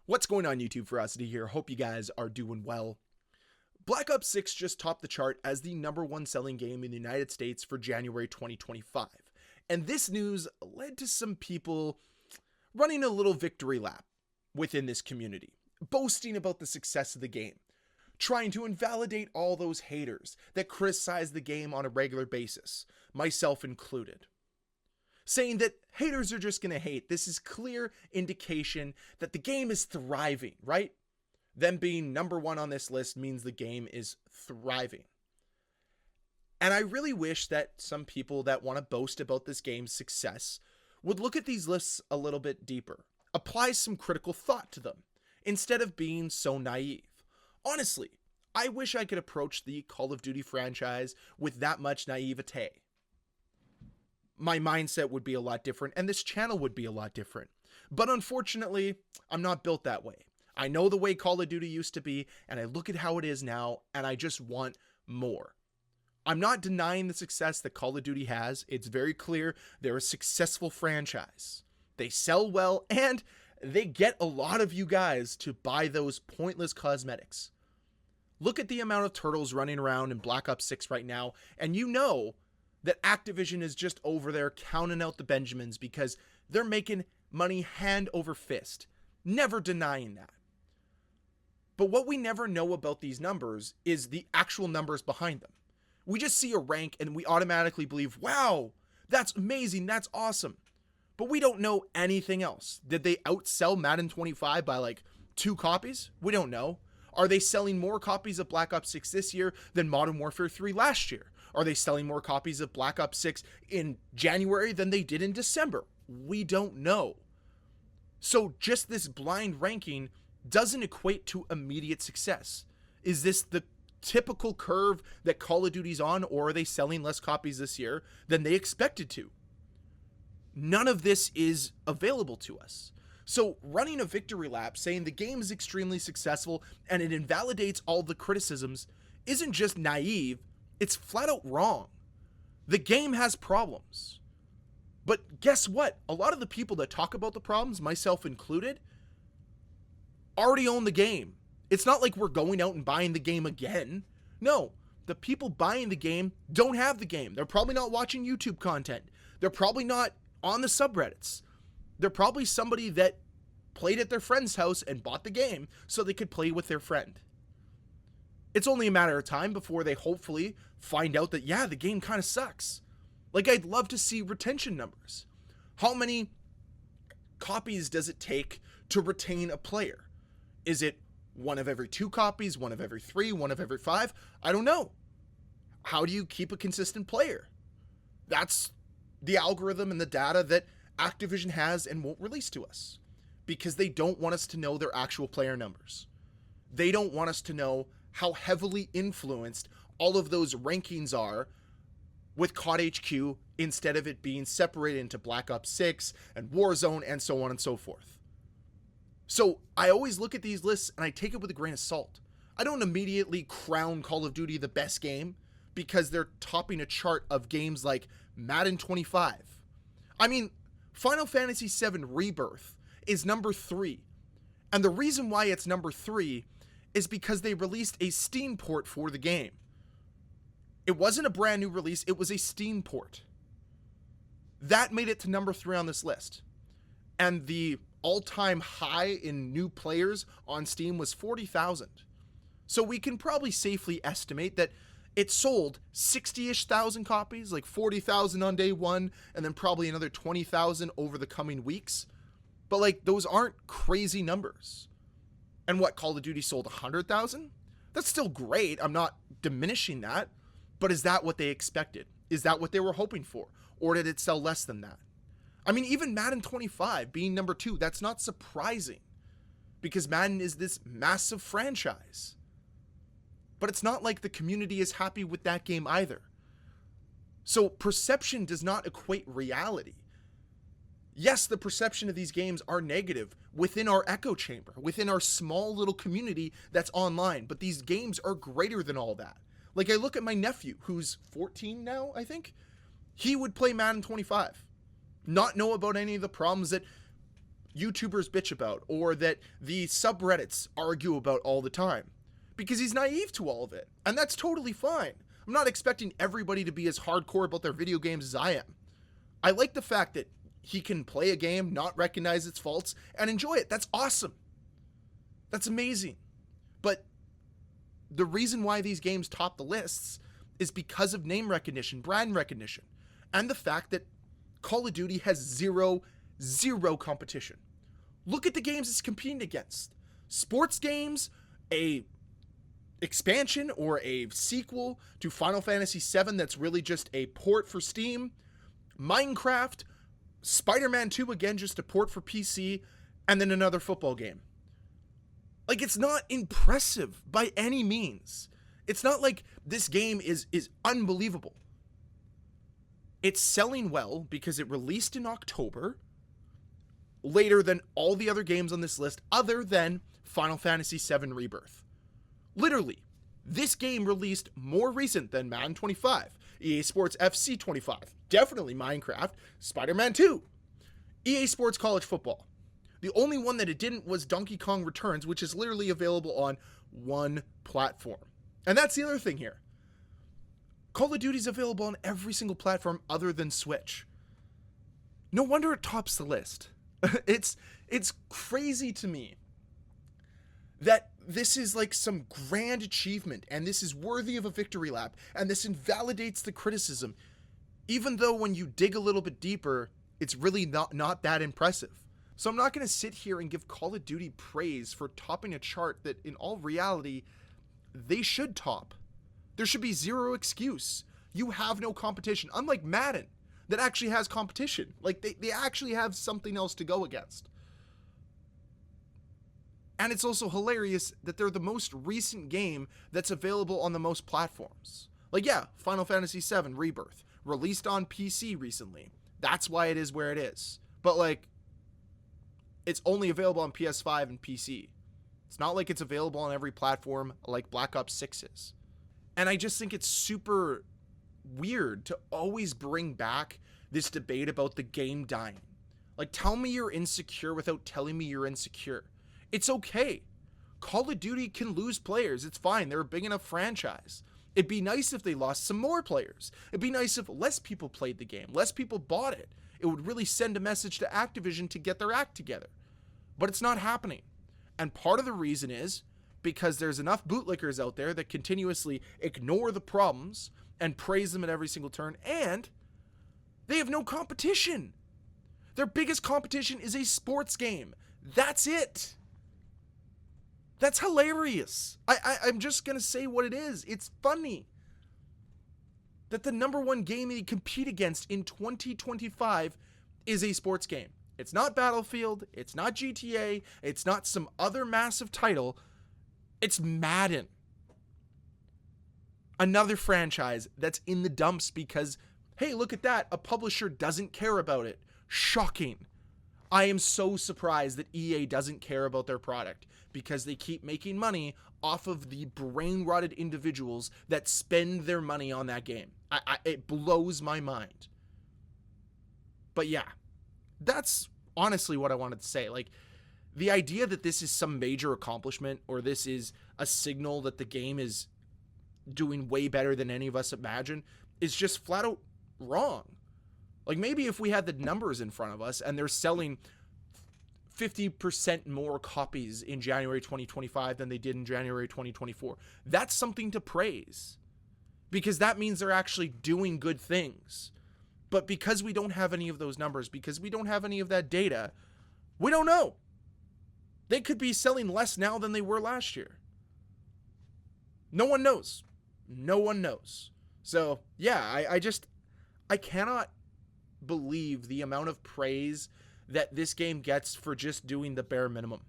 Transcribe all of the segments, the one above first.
What's going on, YouTube? Ferocity here. Hope you guys are doing well. Black Ops 6 just topped the chart as the #1 selling game in the United States for January 2025. And this news led to some people running a little victory lap within this community, boasting about the success of the game, trying to invalidate all those haters that criticize the game on a regular basis, myself included. Saying that haters are just going to hate. This is clear indication that the game is thriving, right? Them being #1 on this list means the game is thriving. And I really wish that some people that want to boast about this game's success would look at these lists a little bit deeper, apply some critical thought to them, instead of being so naive. Honestly, I wish I could approach the Call of Duty franchise with that much naivete. My mindset would be a lot different, and this channel would be a lot different. But unfortunately, I'm not built that way. I know the way Call of Duty used to be, and I look at how it is now, and I just want more. I'm not denying the success that Call of Duty has. It's very clear they're a successful franchise. They sell well, and they get a lot of you guys to buy those pointless cosmetics. Look at the amount of turtles running around in Black Ops 6 right now, and you know that Activision is just over there counting out the Benjamins because they're making money hand over fist. Never denying that. But what we never know about these numbers is the actual numbers behind them. We just see a rank and we automatically believe, wow, that's amazing, that's awesome. But we don't know anything else. Did they outsell Madden 25 by like 2 copies? We don't know. Are they selling more copies of Black Ops 6 this year than Modern Warfare 3 last year? Are they selling more copies of Black Ops 6 in January than they did in December? We don't know. So just this blind ranking doesn't equate to immediate success. Is this the typical curve that Call of Duty's on, or are they selling less copies this year than they expected to? None of this is available to us. So running a victory lap saying the game is extremely successful and it invalidates all the criticisms isn't just naive, it's flat out wrong. The game has problems. But guess what? A lot of the people that talk about the problems, myself included, already own the game. It's not like we're going out and buying the game again. No, the people buying the game don't have the game. They're probably not watching YouTube content. They're probably not on the subreddits. They're probably somebody that played at their friend's house and bought the game so they could play with their friend. It's only a matter of time before they hopefully find out that, yeah, the game kind of sucks. Like, I'd love to see retention numbers. How many copies does it take to retain a player? Is it 1 of every 2 copies, 1 of every 3, 1 of every 5? I don't know. How do you keep a consistent player? That's the algorithm and the data that Activision has and won't release to us, because they don't want us to know their actual player numbers. They don't want us to know how heavily influenced all of those rankings are with COD HQ, instead of it being separated into Black Ops 6 and Warzone and so on and so forth. So I always look at these lists and I take it with a grain of salt. I don't immediately crown Call of Duty the best game because they're topping a chart of games like Madden 25. I mean, Final Fantasy VII Rebirth is #3. And the reason why it's #3 is because they released a Steam port for the game. It wasn't a brand new release, it was a Steam port. That made it to #3 on this list. And the all-time high in new players on Steam was 40,000. So we can probably safely estimate that it sold 60-ish thousand copies, like 40,000 on day 1, and then probably another 20,000 over the coming weeks. But like, those aren't crazy numbers. And what, Call of Duty sold 100,000? That's still great. I'm not diminishing that. But is that what they expected? Is that what they were hoping for? Or did it sell less than that? I mean, even Madden 25 being #2, that's not surprising, because Madden is this massive franchise. But it's not like the community is happy with that game either. So perception does not equate reality. Yes, the perception of these games are negative within our echo chamber, within our small little community that's online, but these games are greater than all that. Like, I look at my nephew, who's 14 now, I think. He would play Madden 25, not know about any of the problems that YouTubers bitch about or that the subreddits argue about all the time, because he's naive to all of it. And that's totally fine. I'm not expecting everybody to be as hardcore about their video games as I am. I like the fact that he can play a game, not recognize its faults, and enjoy it. That's awesome. That's amazing. But the reason why these games top the lists is because of name recognition, brand recognition, and the fact that Call of Duty has zero competition. Look at the games it's competing against. Sports games, a expansion or a sequel to Final Fantasy VII that's really just a port for Steam, Minecraft, Spider-Man 2, again, just a port for PC, and then another football game. Like, it's not impressive by any means. It's not like this game is unbelievable. It's selling well because it released in October, later than all the other games on this list, other than Final Fantasy VII Rebirth. Literally, this game released more recent than Madden 25, EA Sports FC 25, definitely Minecraft, Spider-Man 2, EA Sports College Football. The only one that it didn't was Donkey Kong Returns, which is literally available on one platform. And that's the other thing here. Call of Duty is available on every single platform other than Switch. No wonder it tops the list. It's crazy to me that this is like some grand achievement and this is worthy of a victory lap and this invalidates the criticism, even though when you dig a little bit deeper, it's really not that impressive. So I'm not going to sit here and give Call of Duty praise for topping a chart that in all reality, they should top. There should be zero excuse. You have no competition. Unlike Madden, that actually has competition. Like, they actually have something else to go against. And it's also hilarious that they're the most recent game that's available on the most platforms. Like, yeah, Final Fantasy VII Rebirth, released on PC recently. That's why it is where it is. But, like, it's only available on PS5 and PC. It's not like it's available on every platform like Black Ops 6 is. And I just think it's super weird to always bring back this debate about the game dying. Like, tell me you're insecure without telling me you're insecure. It's okay. Call of Duty can lose players. It's fine. They're a big enough franchise. It'd be nice if they lost some more players. It'd be nice if less people played the game, less people bought it. It would really send a message to Activision to get their act together. But it's not happening. And part of the reason is because there's enough bootlickers out there that continuously ignore the problems and praise them at every single turn, and they have no competition. Their biggest competition is a sports game. That's it. That's hilarious. I'm just going to say what it is. It's funny that the number one game they compete against in 2025 is a sports game. It's not Battlefield. It's not GTA. It's not some other massive title. It's Madden. Another franchise that's in the dumps because, hey, look at that. A publisher doesn't care about it. Shocking. I am so surprised that EA doesn't care about their product because they keep making money off of the brain-rotted individuals that spend their money on that game. It blows my mind. But yeah, that's honestly what I wanted to say. Like, the idea that this is some major accomplishment or this is a signal that the game is doing way better than any of us imagine is just flat out wrong. Like, maybe if we had the numbers in front of us and they're selling 50% more copies in January 2025 than they did in January 2024, that's something to praise because that means they're actually doing good things. But because we don't have any of those numbers, because we don't have any of that data, we don't know. They could be selling less now than they were last year. No one knows. No one knows. So, yeah, I cannot believe the amount of praise that this game gets for just doing the bare minimum.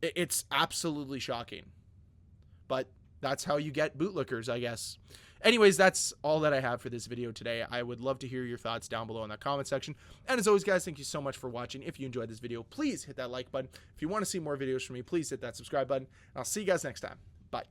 It's absolutely shocking. But that's how you get bootlickers, I guess. Anyways, that's all that I have for this video today. I would love to hear your thoughts down below in that comment section. And as always, guys, thank you so much for watching. If you enjoyed this video, please hit that like button. If you want to see more videos from me, please hit that subscribe button. I'll see you guys next time. Bye.